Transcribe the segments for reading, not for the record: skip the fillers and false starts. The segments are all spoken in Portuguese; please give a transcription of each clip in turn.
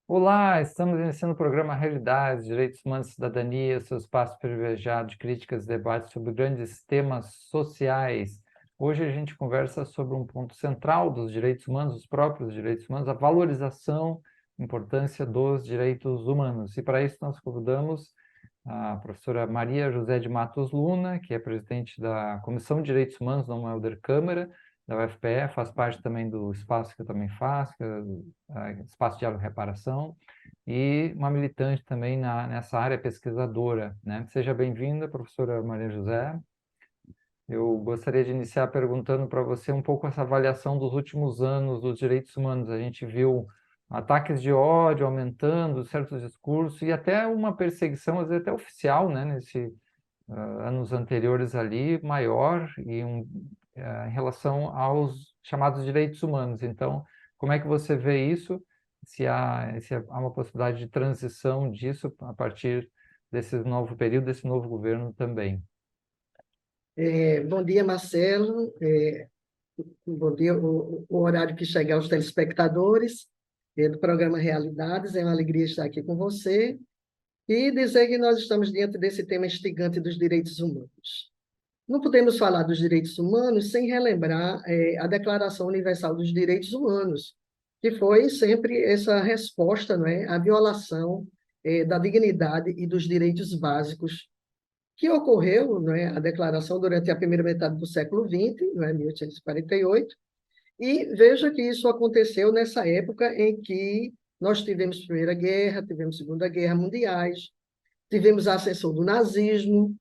Olá, estamos iniciando o programa Realidades, Direitos Humanos e Cidadania, seu espaço privilegiado de críticas e debates sobre grandes temas sociais. Hoje a gente conversa sobre um ponto central dos direitos humanos, os próprios direitos humanos, a valorização, importância dos direitos humanos. E para isso nós convidamos a professora Maria José de Matos Luna, que é presidente da Comissão de Direitos Humanos da Helder Câmara, da UFPE, faz parte também do espaço que eu também faço, que é o Espaço Diálogo e Reparação, e uma militante também nessa área pesquisadora, né? Seja bem-vinda, professora Maria José. Eu gostaria de iniciar perguntando para você um pouco essa avaliação dos últimos anos dos direitos humanos. A gente viu ataques de ódio aumentando, certos discursos, e até uma perseguição, às vezes até oficial, né, anos anteriores ali, maior, em relação aos chamados direitos humanos. Então, como é que você vê isso? Se há uma possibilidade de transição disso a partir desse novo período, desse novo governo também. Bom dia, Marcelo. Bom dia, o horário que chega aos telespectadores do programa Realidades. É uma alegria estar aqui com você e dizer que nós estamos diante desse tema instigante dos direitos humanos. Não podemos falar dos direitos humanos sem relembrar a Declaração Universal dos Direitos Humanos, que foi sempre essa resposta, não é, à violação da dignidade e dos direitos básicos que ocorreu, não é, a declaração durante a primeira metade do século XX, não é, 1848, e veja que isso aconteceu nessa época em que nós tivemos Primeira Guerra, tivemos Segunda Guerra mundiais, tivemos a ascensão do nazismo,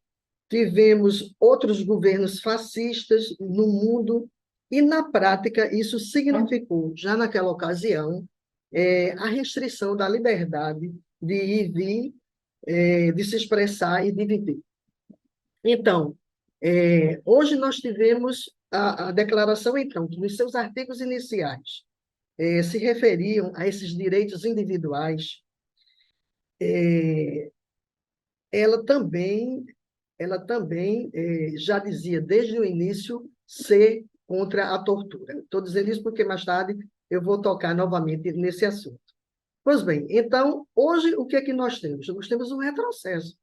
tivemos outros governos fascistas no mundo, e na prática isso significou, já naquela ocasião, a restrição da liberdade de ir e vir, de se expressar e de viver. Então, hoje nós tivemos a declaração, então, que nos seus artigos iniciais se referiam a esses direitos individuais. Ela também já dizia desde o início ser contra a tortura. Estou dizendo isso porque mais tarde eu vou tocar novamente nesse assunto. Pois bem, então, hoje o que é que nós temos? Nós temos um retrocesso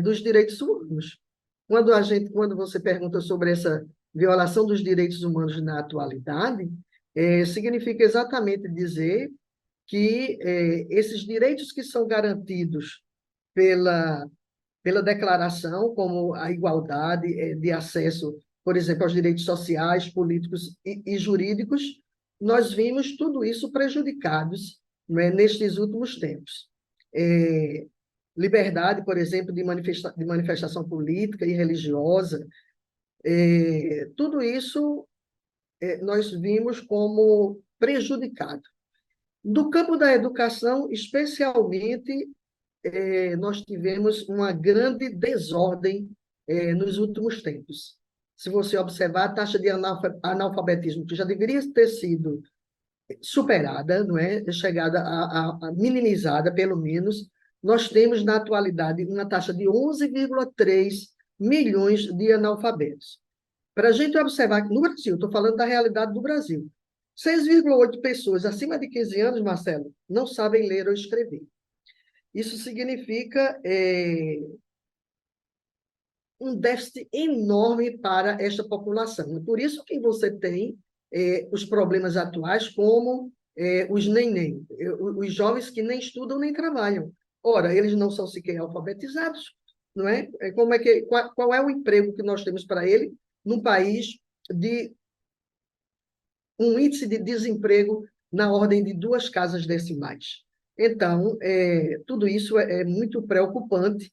dos direitos humanos. Quando você pergunta sobre essa violação dos direitos humanos na atualidade, significa exatamente dizer que esses direitos que são garantidos pela declaração, como a igualdade de acesso, por exemplo, aos direitos sociais, políticos e jurídicos, nós vimos tudo isso prejudicados, né, nestes últimos tempos. Liberdade, por exemplo, de manifestação política e religiosa, tudo isso nós vimos como prejudicado. Do campo da educação, especialmente, nós tivemos uma grande desordem nos últimos tempos. Se você observar, a taxa de analfabetismo, que já deveria ter sido superada, não é? Chegada a minimizada, pelo menos, nós temos, na atualidade, uma taxa de 11,3 milhões de analfabetos. Para a gente observar que no Brasil, estou falando da realidade do Brasil, 6,8 pessoas acima de 15 anos, Marcelo, não sabem ler ou escrever. Isso significa um déficit enorme para esta população. Por isso que você tem os problemas atuais, como os neném, os jovens que nem estudam nem trabalham. Ora, eles não são sequer alfabetizados, não é? Qual é o emprego que nós temos para ele num país de um índice de desemprego na ordem de 2 casas decimais? Então, tudo isso é muito preocupante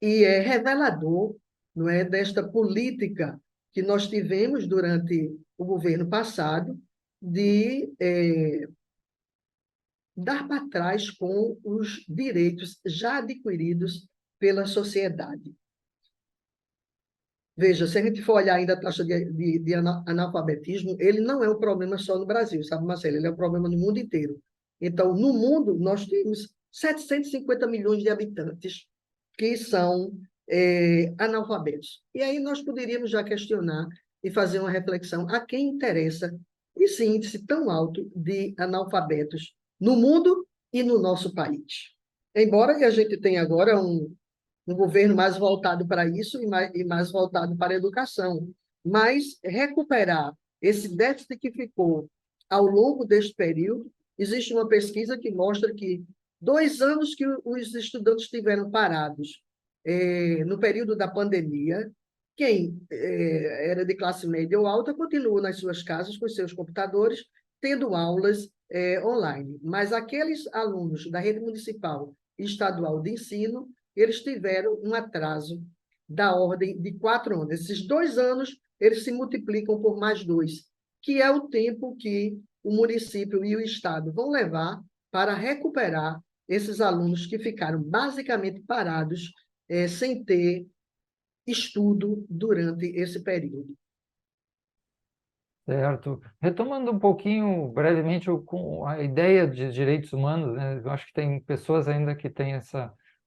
e é revelador, não é, desta política que nós tivemos durante o governo passado de dar para trás com os direitos já adquiridos pela sociedade. Veja, se a gente for olhar ainda a taxa de analfabetismo, ele não é um problema só no Brasil, sabe, Marcelo? Ele é um problema no mundo inteiro. Então, no mundo, nós temos 750 milhões de habitantes que são analfabetos. E aí nós poderíamos já questionar e fazer uma reflexão a quem interessa esse índice tão alto de analfabetos no mundo e no nosso país. Embora a gente tenha agora um governo mais voltado para isso e mais voltado para a educação. Mas recuperar esse déficit que ficou ao longo deste período, existe uma pesquisa que mostra que 2 anos que os estudantes estiveram parados no período da pandemia, quem era de classe média ou alta continuou nas suas casas com seus computadores, tendo aulas online. Mas aqueles alunos da rede municipal e estadual de ensino, eles tiveram um atraso da ordem de 4 anos. Esses 2 anos, eles se multiplicam por mais 2, que é o tempo que o município e o estado vão levar para recuperar esses alunos que ficaram basicamente parados, sem ter estudo durante esse período. Certo. Retomando um pouquinho, brevemente, com a ideia de direitos humanos, né? Eu acho que tem pessoas ainda que têm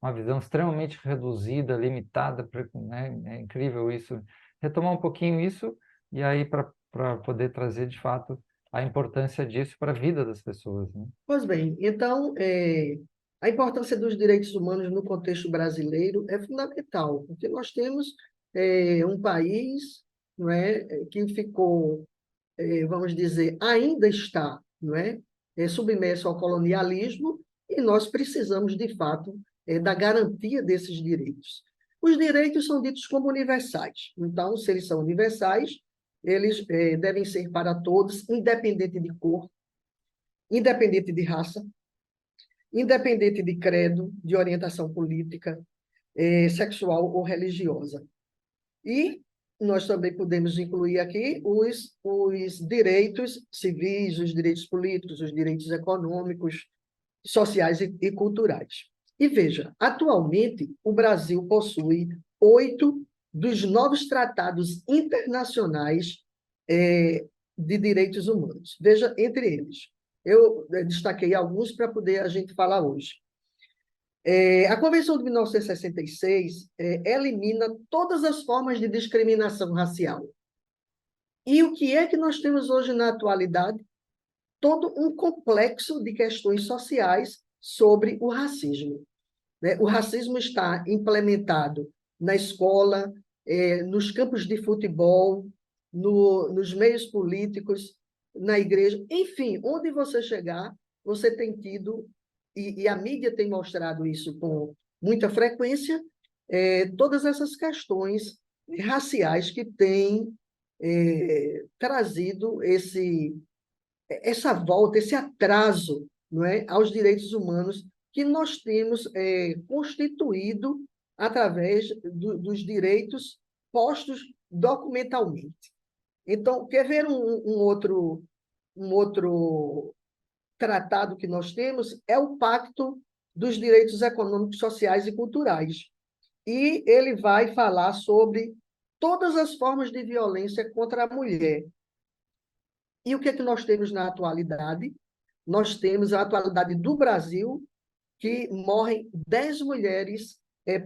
uma visão extremamente reduzida, limitada, né? É incrível isso. Retomar um pouquinho isso, e aí para poder trazer, de fato, a importância disso para a vida das pessoas, né? Pois bem, então, a importância dos direitos humanos no contexto brasileiro é fundamental, porque nós temos um país, não é, que ficou, vamos dizer, ainda está, não é, submerso ao colonialismo, e nós precisamos, de fato, da garantia desses direitos. Os direitos são ditos como universais, então, se eles são universais, eles devem ser para todos, independente de cor, independente de raça, independente de credo, de orientação política, sexual ou religiosa. E nós também podemos incluir aqui os direitos civis, os direitos políticos, os direitos econômicos, sociais e culturais. E veja, atualmente o Brasil possui 8 dos 9 tratados internacionais de direitos humanos. Veja, entre eles, eu destaquei alguns para poder a gente falar hoje. A Convenção de 1966 elimina todas as formas de discriminação racial. E o que é que nós temos hoje na atualidade? Todo um complexo de questões sociais sobre o racismo. O racismo está implementado na escola, nos campos de futebol, nos meios políticos, na igreja, enfim, onde você chegar, você tem tido, e a mídia tem mostrado isso com muita frequência, todas essas questões raciais que têm trazido essa volta, esse atraso, não é, aos direitos humanos que nós temos constituído através dos direitos postos documentalmente. Então, quer ver um outro tratado que nós temos? É o Pacto dos Direitos Econômicos, Sociais e Culturais. E ele vai falar sobre todas as formas de violência contra a mulher. E o que é que nós temos na atualidade? Nós temos a atualidade do Brasil, que morrem 10 mulheres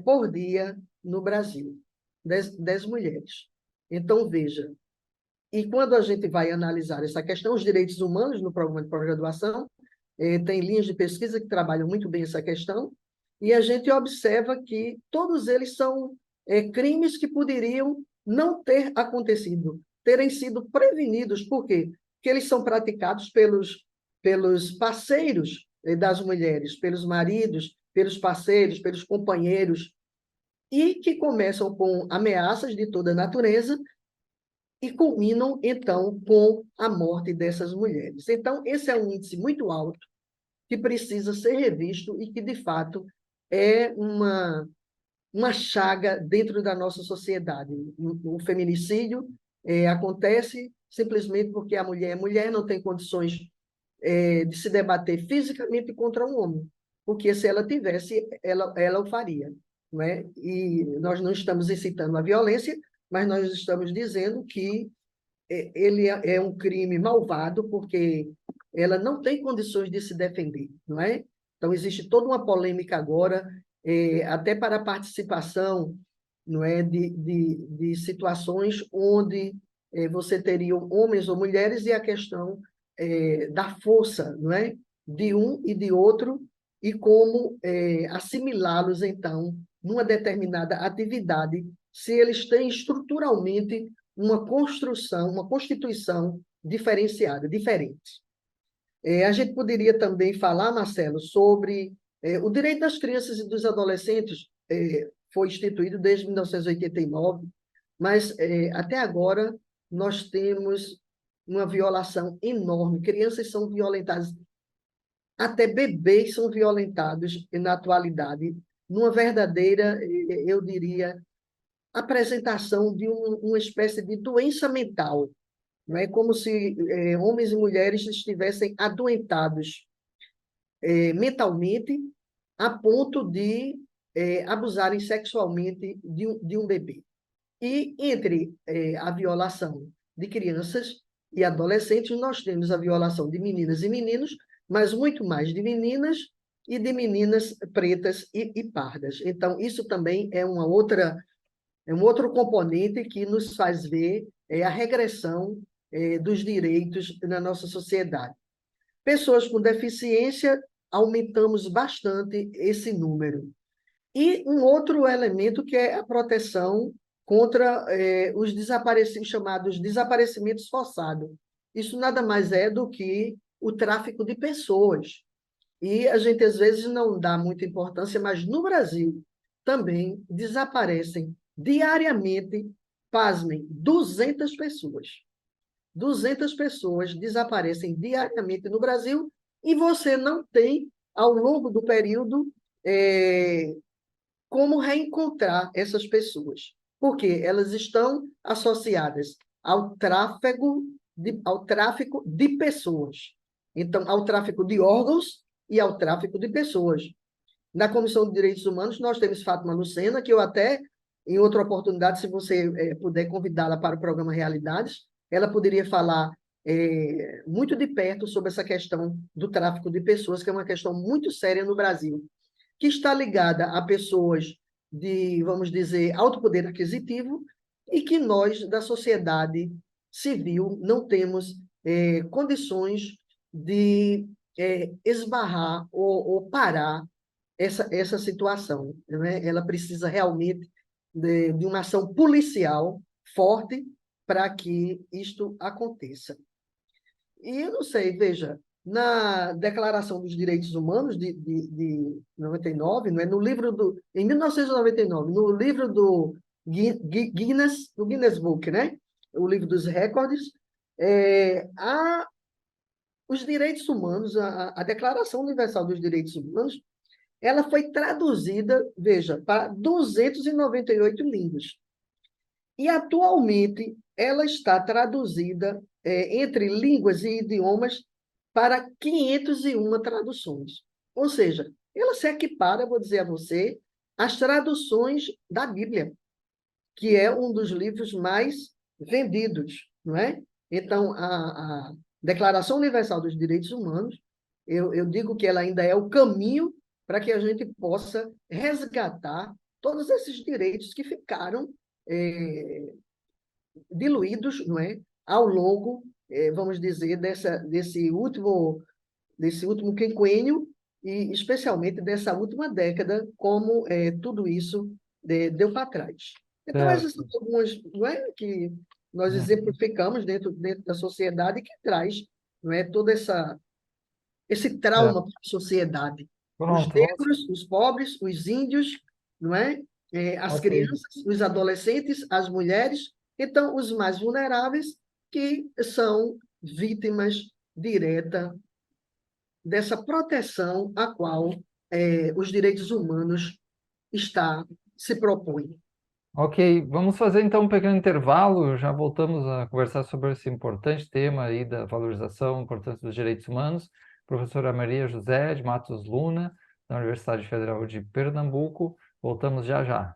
por dia no Brasil. 10 mulheres. Então, veja, e quando a gente vai analisar essa questão, os direitos humanos no programa de pós-graduação, tem linhas de pesquisa que trabalham muito bem essa questão, e a gente observa que todos eles são crimes que poderiam não ter acontecido, terem sido prevenidos. Por quê? Porque eles são praticados pelos parceiros das mulheres, pelos maridos, pelos parceiros, pelos companheiros, e que começam com ameaças de toda a natureza e culminam, então, com a morte dessas mulheres. Então, esse é um índice muito alto que precisa ser revisto e que, de fato, é uma chaga dentro da nossa sociedade. O feminicídio acontece simplesmente porque a mulher é mulher, não tem condições de se debater fisicamente contra um homem, porque se ela tivesse, ela o faria, não é? E nós não estamos incitando a violência, mas nós estamos dizendo que ele é um crime malvado, porque ela não tem condições de se defender, não é? Então, existe toda uma polêmica agora, até para a participação, não é, de situações onde você teria homens ou mulheres e a questão da força, não é, de um e de outro, e como assimilá-los, então, numa determinada atividade, se eles têm estruturalmente uma construção, uma constituição diferenciada, diferente. A gente poderia também falar, Marcelo, sobre o direito das crianças e dos adolescentes, foi instituído desde 1989, mas até agora nós temos uma violação enorme. Crianças são violentadas, até bebês são violentados na atualidade, numa verdadeira, eu diria, apresentação de uma espécie de doença mental. Não é como se homens e mulheres estivessem adoentados mentalmente a ponto de abusarem sexualmente de um bebê. E entre a violação de crianças e adolescentes, nós temos a violação de meninas e meninos, mas muito mais de meninas e de meninas pretas e pardas. Então, isso também é um outro componente que nos faz ver a regressão dos direitos na nossa sociedade. Pessoas com deficiência, aumentamos bastante esse número. E um outro elemento que é a proteção contra os desaparecidos, chamados desaparecimentos forçados. Isso nada mais é do que o tráfico de pessoas. E a gente, às vezes, não dá muita importância, mas no Brasil também desaparecem diariamente, pasmem, 200 pessoas. 200 pessoas desaparecem diariamente no Brasil e você não tem, ao longo do período, como reencontrar essas pessoas, porque elas estão associadas ao tráfico de pessoas. Então, ao tráfico de órgãos e ao tráfico de pessoas. Na Comissão de Direitos Humanos, nós temos Fátima Lucena, que eu até, em outra oportunidade, se você puder convidá-la para o programa Realidades, ela poderia falar muito de perto sobre essa questão do tráfico de pessoas, que é uma questão muito séria no Brasil, que está ligada a pessoas de, vamos dizer, alto poder aquisitivo e que nós, da sociedade civil, não temos condições de esbarrar ou parar essa situação. Né? Ela precisa realmente de uma ação policial forte para que isto aconteça. E eu não sei, veja, na Declaração dos Direitos Humanos de 99, não é? No livro em 1999, no livro do Guinness Book, né? O livro dos recordes, há os direitos humanos, a Declaração Universal dos Direitos Humanos, ela foi traduzida, veja, para 298 línguas. E, atualmente, ela está traduzida entre línguas e idiomas para 501 traduções. Ou seja, ela se equipara, vou dizer a você, às traduções da Bíblia, que é um dos livros mais vendidos, não é? Então, a Declaração Universal dos Direitos Humanos, eu digo que ela ainda é o caminho para que a gente possa resgatar todos esses direitos que ficaram diluídos, não é? Ao longo, vamos dizer, desse último quinquênio e especialmente dessa última década, como tudo isso deu para trás. Então, essas são Certo. algumas, não é, que nós Uhum. exemplificamos dentro da sociedade que traz, não é, todo esse trauma Certo. para a sociedade. Os Pronto, vamos. negros, os pobres, os índios, não é? As Ok. crianças, os adolescentes, as mulheres, então os mais vulneráveis que são vítimas direta dessa proteção a qual os direitos humanos está se propõe. Ok, vamos fazer então um pequeno intervalo. Já voltamos a conversar sobre esse importante tema aí da valorização, importância dos direitos humanos. Professora Maria José de Matos Luna, da Universidade Federal de Pernambuco. Voltamos já já.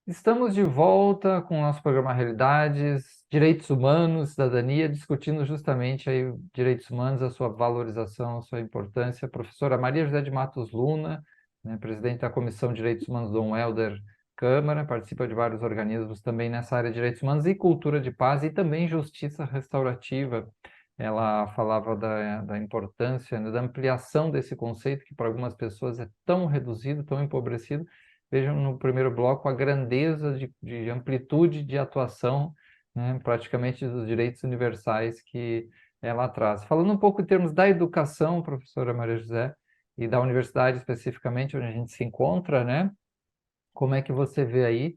Estamos de volta com o nosso programa Realidades, Direitos Humanos, Cidadania, discutindo justamente aí direitos humanos, a sua valorização, a sua importância. A professora Maria José de Matos Luna, né, presidente da Comissão de Direitos Humanos Dom Helder Câmara, participa de vários organismos também nessa área de direitos humanos e cultura de paz e também justiça restaurativa. Ela falava da importância, né, da ampliação desse conceito que para algumas pessoas é tão reduzido, tão empobrecido. Vejam no primeiro bloco a grandeza de amplitude de atuação, né, praticamente dos direitos universais que ela traz. Falando um pouco em termos da educação, professora Maria José, e da universidade especificamente, onde a gente se encontra, né? Como é que você vê aí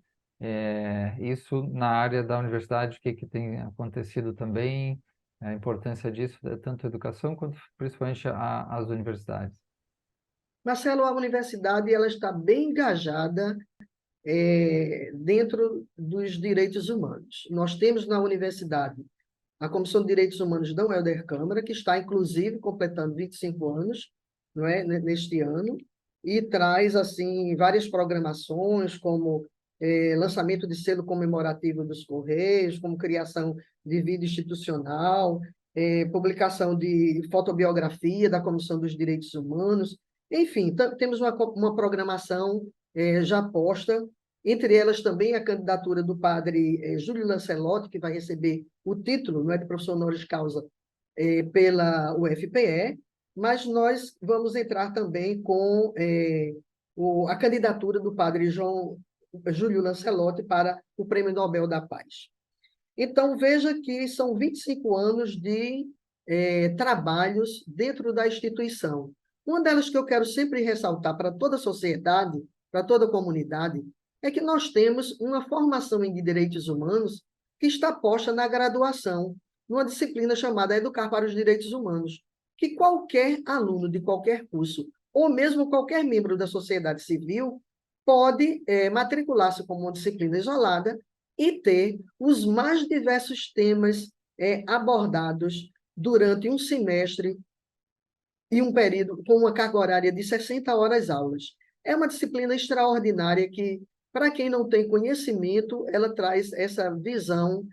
isso na área da universidade, o que, que tem acontecido também, a importância disso, tanto a educação quanto principalmente as universidades? Marcelo, a universidade ela está bem engajada dentro dos direitos humanos. Nós temos na universidade a Comissão de Direitos Humanos Dom Helder Câmara, que está, inclusive, completando 25 anos, não é, neste ano, e traz assim várias programações, como lançamento de selo comemorativo dos Correios, como criação de vida institucional, publicação de fotobiografia da Comissão dos Direitos Humanos. Enfim, temos uma programação já posta, entre elas também a candidatura do padre Júlio Lancelotti, que vai receber o título, não é, de professor honoris causa pela UFPE, mas nós vamos entrar também com a candidatura do padre Júlio Lancelotti para o Prêmio Nobel da Paz. Então, veja que são 25 anos de trabalhos dentro da instituição. Uma delas que eu quero sempre ressaltar para toda a sociedade, para toda a comunidade, é que nós temos uma formação em direitos humanos que está posta na graduação, numa disciplina chamada Educar para os Direitos Humanos, que qualquer aluno de qualquer curso, ou mesmo qualquer membro da sociedade civil, pode matricular-se como uma disciplina isolada e ter os mais diversos temas abordados durante um semestre e um período com uma carga horária de 60 horas aulas. É uma disciplina extraordinária que, para quem não tem conhecimento, ela traz essa visão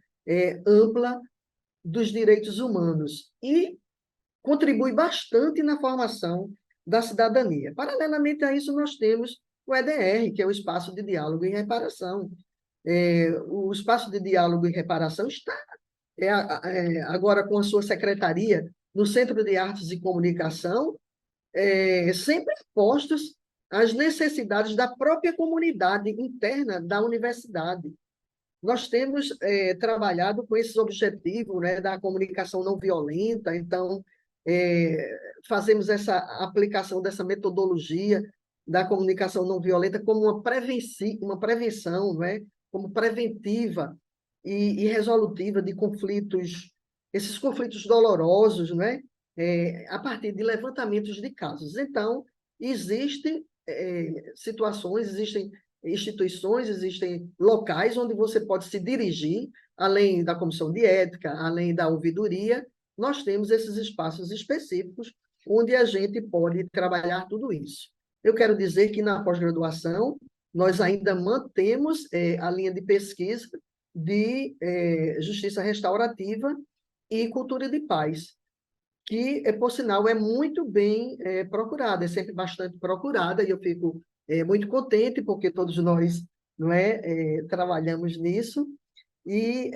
ampla dos direitos humanos e contribui bastante na formação da cidadania. Paralelamente a isso, nós temos o EDR, que é o Espaço de Diálogo e Reparação. O Espaço de Diálogo e Reparação está agora com a sua secretaria no Centro de Artes e Comunicação, sempre postos às necessidades da própria comunidade interna da universidade. Nós temos trabalhado com esses objetivos, né, da comunicação não violenta, então fazemos essa aplicação dessa metodologia da comunicação não violenta como uma prevenção, não é? Como preventiva e resolutiva de conflitos, esses conflitos dolorosos, não é? A partir de levantamentos de casos. Então, existem situações, existem instituições, existem locais onde você pode se dirigir, além da comissão de ética, além da ouvidoria, nós temos esses espaços específicos onde a gente pode trabalhar tudo isso. Eu quero dizer que na pós-graduação nós ainda mantemos a linha de pesquisa de justiça restaurativa e cultura de paz, que, por sinal, é muito bem procurada, é sempre bastante procurada, e eu fico muito contente, porque todos nós não trabalhamos nisso, e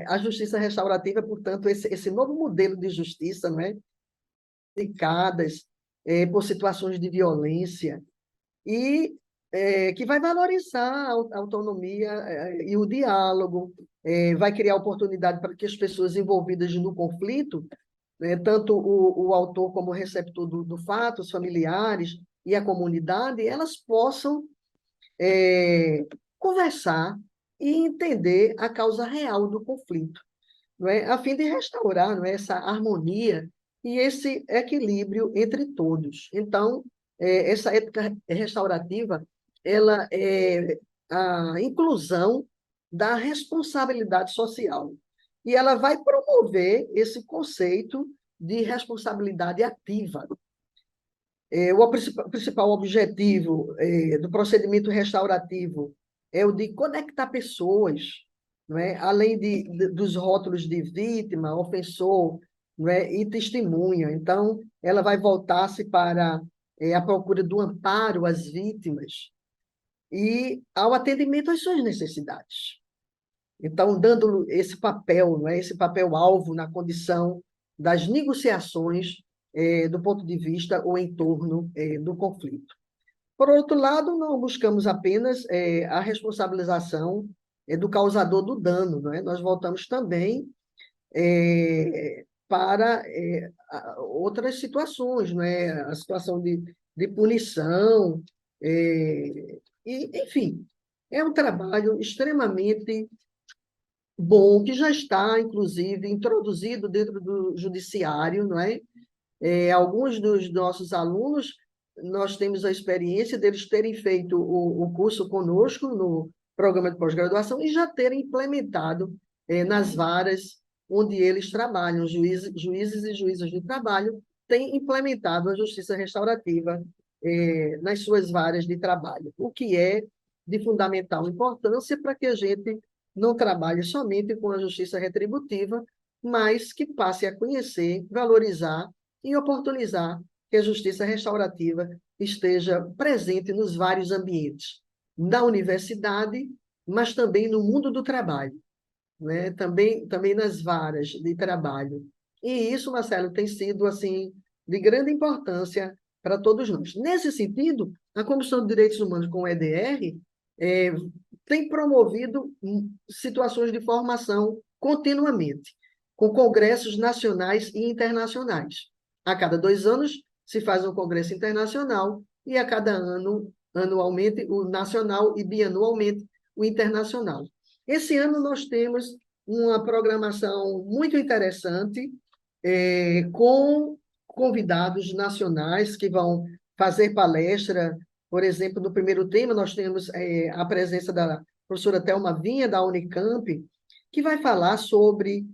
a justiça restaurativa, portanto, esse novo modelo de justiça, não é, indicadas por situações de violência, e que vai valorizar a autonomia e o diálogo, vai criar oportunidade para que as pessoas envolvidas no conflito, tanto o autor como o receptor do fato, os familiares e a comunidade, elas possam conversar, e entender a causa real do conflito, não é? A fim de restaurar, não é, essa harmonia e esse equilíbrio entre todos. Então, essa ética restaurativa, ela é a inclusão da responsabilidade social. E ela vai promover esse conceito de responsabilidade ativa. O principal objetivo do procedimento restaurativo é o de conectar pessoas, não é? Além dos rótulos de vítima, ofensor, não é? E testemunha. Então, ela vai voltar-se para a procura do amparo às vítimas e ao atendimento às suas necessidades. Então, dando esse papel, não é? Esse papel-alvo na condição das negociações do ponto de vista ou em torno do conflito. Por outro lado, não buscamos apenas a responsabilização do causador do dano, não é? Nós voltamos também para outras situações, não é? A situação de punição, enfim, é um trabalho extremamente bom, que já está, inclusive, introduzido dentro do judiciário, não é? Alguns dos nossos alunos, nós temos a experiência deles terem feito o curso conosco no programa de pós-graduação e já terem implementado nas varas onde eles trabalham, juízes e juízas de trabalho, têm implementado a justiça restaurativa nas suas varas de trabalho, o que é de fundamental importância para que a gente não trabalhe somente com a justiça retributiva, mas que passe a conhecer, valorizar e oportunizar que a justiça restaurativa esteja presente nos vários ambientes, na universidade, mas também no mundo do trabalho, né? Também nas varas de trabalho. E isso, Marcelo, tem sido assim de grande importância para todos nós. Nesse sentido, a Comissão de Direitos Humanos com o EDR tem promovido situações de formação continuamente, com congressos nacionais e internacionais. A cada 2 anos se faz um congresso internacional e a cada ano, anualmente, o nacional e bianualmente o internacional. Esse ano nós temos uma programação muito interessante, com convidados nacionais que vão fazer palestra. Por exemplo, no primeiro tema, nós temos a presença da professora Thelma Vinha, da Unicamp, que vai falar sobre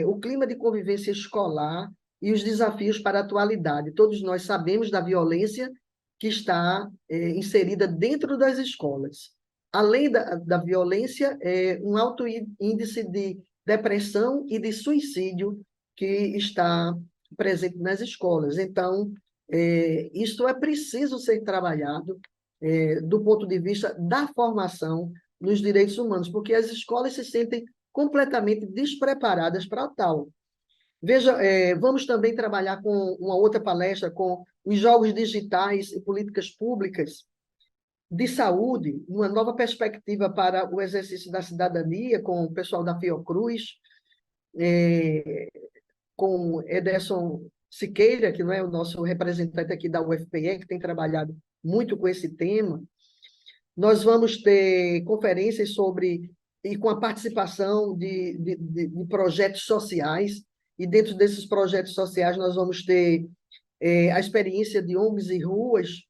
o clima de convivência escolar e os desafios para a atualidade. Todos nós sabemos da violência que está inserida dentro das escolas. Além da violência, um alto índice de depressão e de suicídio que está presente nas escolas. Então, isto é preciso ser trabalhado do ponto de vista da formação nos direitos humanos, porque as escolas se sentem completamente despreparadas para tal. Veja, vamos também trabalhar com uma outra palestra com os jogos digitais e políticas públicas de saúde, uma nova perspectiva para o exercício da cidadania, com o pessoal da Fiocruz, com Ederson Siqueira, que não é o nosso representante aqui da UFPE, que tem trabalhado muito com esse tema. Nós vamos ter conferências e com a participação de projetos sociais, e dentro desses projetos sociais nós vamos ter a experiência de ONGs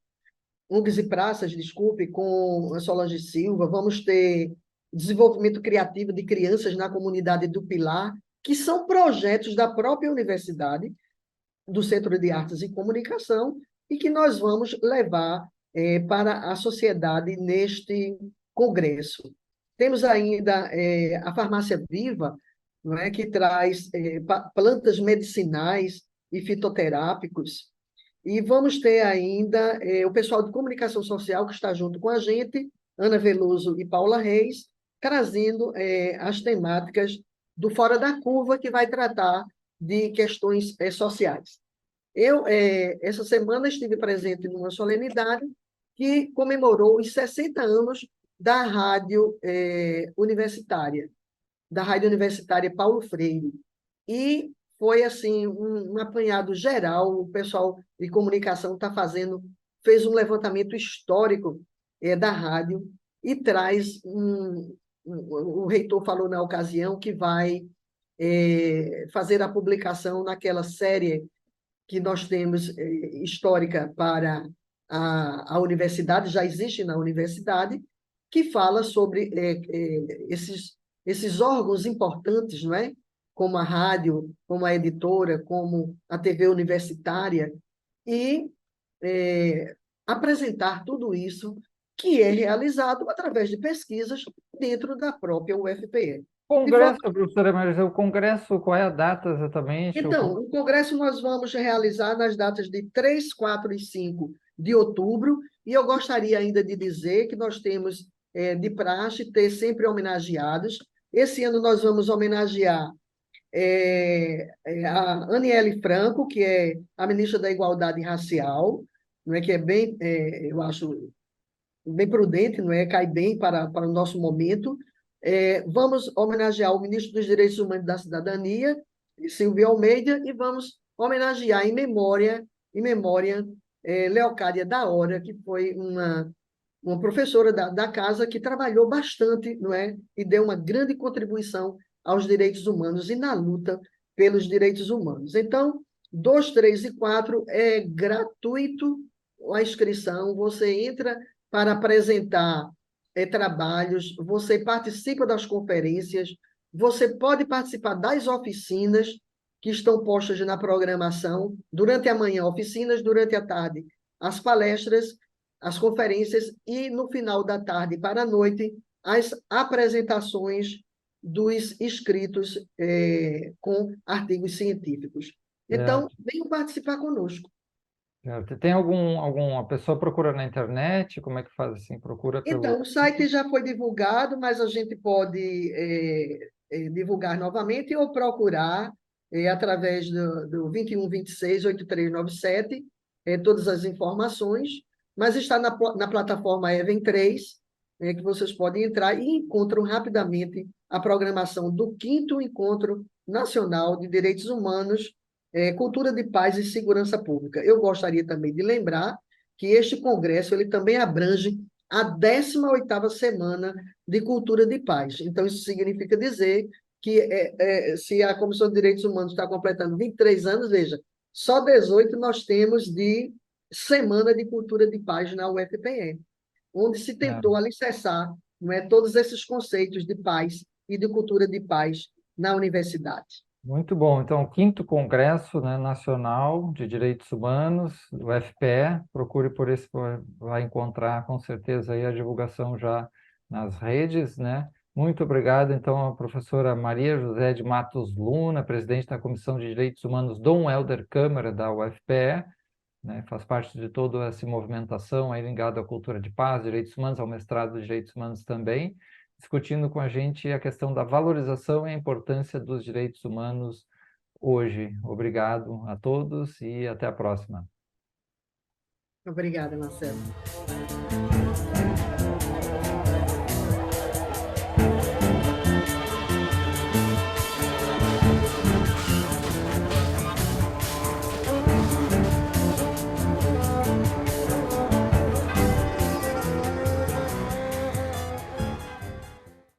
e praças, desculpe, com a Solange Silva. Vamos ter desenvolvimento criativo de crianças na comunidade do Pilar, que são projetos da própria universidade, do Centro de Artes e Comunicação, e que nós vamos levar para a sociedade neste congresso. Temos ainda a Farmácia Viva, não é, que traz plantas medicinais e fitoterápicos, e vamos ter ainda o pessoal de comunicação social que está junto com a gente, Ana Veloso e Paula Reis, trazendo as temáticas do Fora da Curva, que vai tratar de questões sociais. Eu, essa semana, estive presente numa solenidade que comemorou os 60 anos da Rádio Universitária, Paulo Freire. E foi assim um apanhado geral, o pessoal de comunicação fez um levantamento histórico da rádio e traz o reitor falou na ocasião que vai fazer a publicação naquela série que nós temos histórica para a universidade, já existe na universidade, que fala sobre esses órgãos importantes, não é? Como a rádio, como a editora, como a TV universitária, e apresentar tudo isso que é realizado através de pesquisas dentro da própria UFPE. De Congresso, forma professora Marisa, o congresso, qual é a data exatamente? Então, o congresso nós vamos realizar nas datas de 3, 4 e 5 de outubro, e eu gostaria ainda de dizer que nós temos de praxe ter sempre homenageados. Esse ano nós vamos homenagear a Aniele Franco, que é a ministra da Igualdade Racial, não é, que é bem, eu acho, bem prudente, não é? Cai bem para o nosso momento. Vamos homenagear o ministro dos Direitos Humanos e da Cidadania, Silvio Almeida, e vamos homenagear em memória Leocádia da Hora, que foi uma professora da casa que trabalhou bastante, não é? E deu uma grande contribuição aos direitos humanos e na luta pelos direitos humanos. Então, 2, 3 e 4 é gratuito a inscrição, você entra para apresentar trabalhos, você participa das conferências, você pode participar das oficinas que estão postas na programação, durante a manhã, oficinas, durante a tarde, as palestras, as conferências, e no final da tarde para a noite, as apresentações dos escritos com artigos científicos. Então, Certo, venham participar conosco. certo. Tem alguma pessoa procura na internet? Como é que faz assim? Procura pelo... Então, o site já foi divulgado, mas a gente pode divulgar novamente ou procurar através do 21 26 8397 todas as informações, mas está na plataforma Even 3, que vocês podem entrar e encontram rapidamente a programação do 5º Encontro Nacional de Direitos Humanos, Cultura de Paz e Segurança Pública. Eu gostaria também de lembrar que este congresso ele também abrange a 18ª Semana de Cultura de Paz. Então, isso significa dizer que se a Comissão de Direitos Humanos está completando 23 anos, veja, só 18 nós temos de Semana de Cultura de Paz na UFPE, onde se tentou alicerçar, não é, todos esses conceitos de paz e de cultura de paz na universidade. Muito bom. Então, o 5º Congresso, né, Nacional de Direitos Humanos, do FPE, procure por esse, vai encontrar com certeza aí a divulgação já nas redes, né? Muito obrigado, então, à professora Maria José de Matos Luna, presidente da Comissão de Direitos Humanos Dom Helder Câmara da UFPE, né? Faz parte de toda essa movimentação aí ligada à cultura de paz, direitos humanos, ao mestrado de direitos humanos também, discutindo com a gente a questão da valorização e a importância dos direitos humanos hoje. Obrigado a todos e até a próxima. Obrigada, Marcelo.